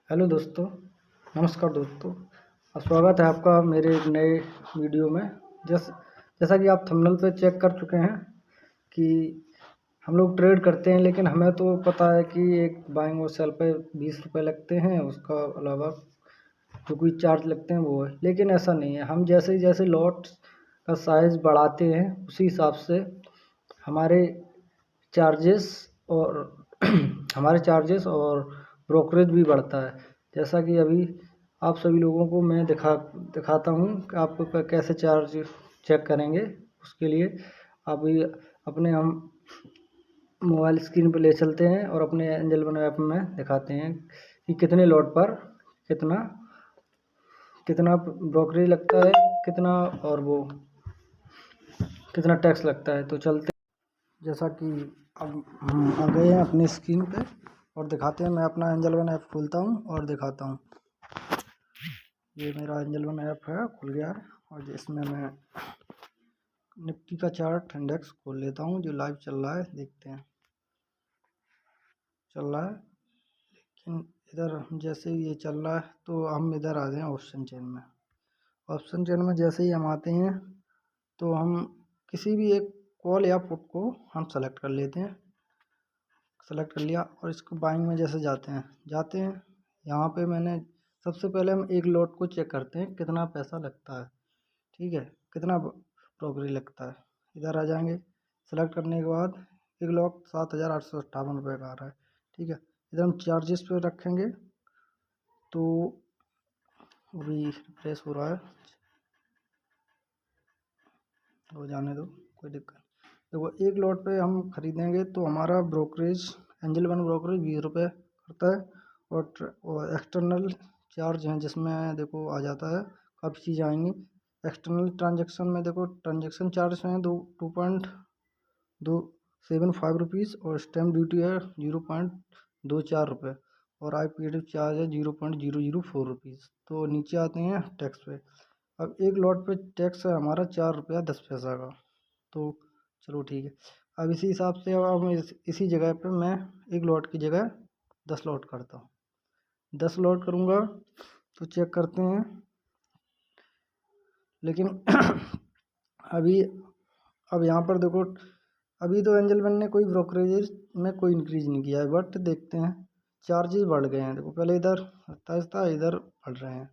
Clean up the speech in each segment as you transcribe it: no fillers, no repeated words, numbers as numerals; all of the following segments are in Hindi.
हेलो दोस्तों, नमस्कार दोस्तों। स्वागत है आपका मेरे एक नए वीडियो में। जैसा कि आप थंबनेल पे चेक कर चुके हैं कि हम लोग ट्रेड करते हैं, लेकिन हमें तो पता है कि एक बाइंग और सेल पे 20 रुपये लगते हैं, उसका अलावा जो कोई चार्ज लगते हैं वो है। लेकिन ऐसा नहीं है, हम जैसे जैसे लॉट का साइज़ बढ़ाते हैं उसी हिसाब से हमारे चार्जेस और हमारे चार्जेस और ब्रोकरेज भी बढ़ता है। जैसा कि अभी आप सभी लोगों को मैं दिखाता हूँ कि आप कैसे चार्ज चेक करेंगे। उसके लिए अभी अपने हम मोबाइल स्क्रीन पर ले चलते हैं और अपने एंजल वन ऐप में दिखाते हैं कि कितने लॉट पर कितना कितना ब्रोकरेज लगता है, कितना और वो कितना टैक्स लगता है। तो चलते, जैसा कि अब हम आ गए हैं अपनी स्क्रीन पे और दिखाते हैं। मैं अपना एंजल वन ऐप खोलता हूँ और दिखाता हूँ। ये मेरा एंजल वन ऐप है, खुल गया है और इसमें मैं निफ्टी का चार्ट इंडेक्स खोल लेता हूँ जो लाइव चल रहा है। देखते हैं, चल रहा है। लेकिन इधर जैसे ही ये चल रहा है तो हम इधर आ गए ऑप्शन चेन में। ऑप्शन चेन में जैसे ही हम आते हैं तो हम किसी भी एक कॉल या पुट को हम सेलेक्ट कर लेते हैं। सेलेक्ट कर लिया और इसको बाइंग में जैसे जाते हैं यहाँ पे मैंने सबसे पहले हम एक लॉट को चेक करते हैं कितना पैसा लगता है। ठीक है, कितना ब्रोकरेज लगता है। इधर आ जाएंगे, सेलेक्ट करने के बाद एक लॉट 7,858 रुपये का आ रहा है। ठीक है, इधर हम चार्जेस पे रखेंगे तो अभी रिफ्रेश हो रहा है, हो जाने दो, कोई दिक्कत। देखो, एक लॉट पे हम खरीदेंगे तो हमारा ब्रोकरेज एंजल वन ब्रोकरेज 20 रुपये करता है। और एक्सटर्नल चार्ज हैं जिसमें देखो आ जाता है, काफ़ी चीज़ आएंगी। एक्सटर्नल ट्रांजेक्शन में देखो ट्रांजेक्शन चार्ज हैं 2.275 रुपीज़ और स्टैम्प ड्यूटी है 0.24 रुपये और IPAD चार्ज है 0.004 रुपीज़। तो नीचे आते हैं टैक्स पे। अब एक लॉट पे टैक्स है हमारा 4 रुपया 10 पैसा का। तो चलो ठीक है, अब इसी हिसाब से अब इसी जगह पे मैं एक लॉट की जगह 10 लॉट करता हूँ। 10 लॉट करूँगा तो चेक करते हैं। लेकिन अभी अब यहाँ पर देखो, अभी तो एंजल वन ने कोई ब्रोकरेज में कोई इंक्रीज नहीं किया है, बट देखते हैं चार्जेस बढ़ गए हैं। देखो, पहले इधर 27 था, इधर बढ़ रहे हैं।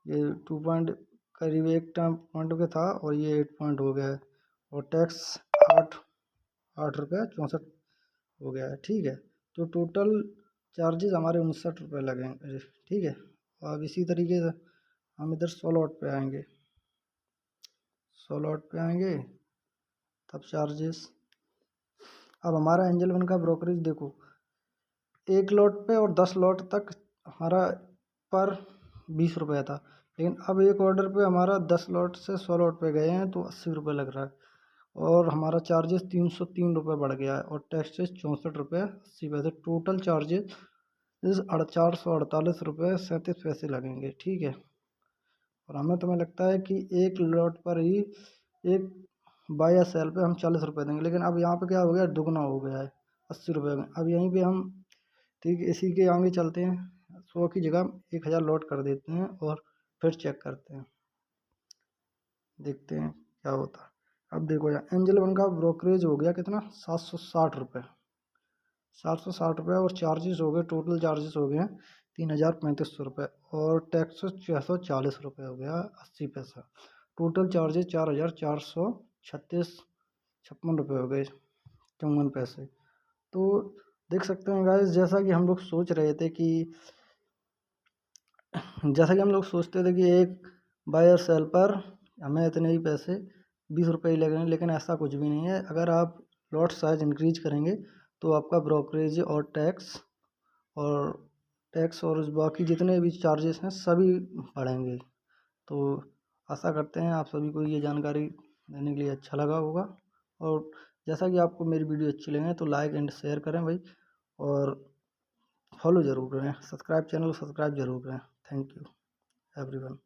ये 2 पॉइंट करीब 1 पॉइंट पे था और ये 8 पॉइंट हो गया है। और टैक्स 8 रुपये 64 हो गया है। ठीक है, तो टोटल चार्जेस हमारे 59 रुपये लगेंगे। ठीक है, अब इसी तरीके से हम इधर 100 लॉट पे आएंगे, 100 लॉट पे आएंगे तब चार्जेस। अब हमारा एंजल वन का ब्रोकरेज देखो, एक लॉट पे और 10 लॉट तक हमारा पर 20 रुपये था। लेकिन अब एक ऑर्डर पे हमारा 10 लॉट से 100 लॉट पे गए हैं तो 80 रुपये लग रहा है और हमारा चार्जेस 303 रुपये बढ़ गया है और टैक्सेस 64 रुपये 80 पैसे। टोटल चार्जेस 448 रुपये 37 पैसे लगेंगे। ठीक है, और हमें तुम्हें लगता है कि एक लॉट पर ही एक बाय या सेल पे हम 40 रुपये देंगे, लेकिन अब यहाँ पे क्या हो गया, दुगना हो गया है 80 रुपये में। अब यहीं पे हम ठीक इसी के आगे चलते हैं, 100 की जगह 1000 लॉट कर देते हैं और फिर चेक करते हैं, देखते हैं क्या होता है। अब देखो, यहाँ एंजल वन का ब्रोकरेज हो गया कितना, 760 रुपये, 760 रुपये और चार्जेस हो गए, टोटल चार्जेस हो गए हैं 3,035 रुपये और टैक्स 640 रुपये हो गया 80 पैसा। टोटल चार्जेस 4,436 56 रुपये हो गए 54 पैसे। तो देख सकते हैं गाइस, जैसा कि हम लोग सोचते थे कि एक बाय और सेल पर हमें इतने ही पैसे 20 रुपये ही लगेंगे, लेकिन ऐसा कुछ भी नहीं है। अगर आप लॉट साइज इंक्रीज करेंगे तो आपका ब्रोकरेज और उस बाकी जितने भी चार्जेस हैं सभी बढ़ेंगे। तो आशा करते हैं आप सभी को ये जानकारी देने के लिए अच्छा लगा होगा। और जैसा कि आपको मेरी वीडियो अच्छी लगे तो लाइक एंड शेयर करें भाई, और फॉलो ज़रूर करें, चैनल को सब्सक्राइब ज़रूर करें। Thank you everyone.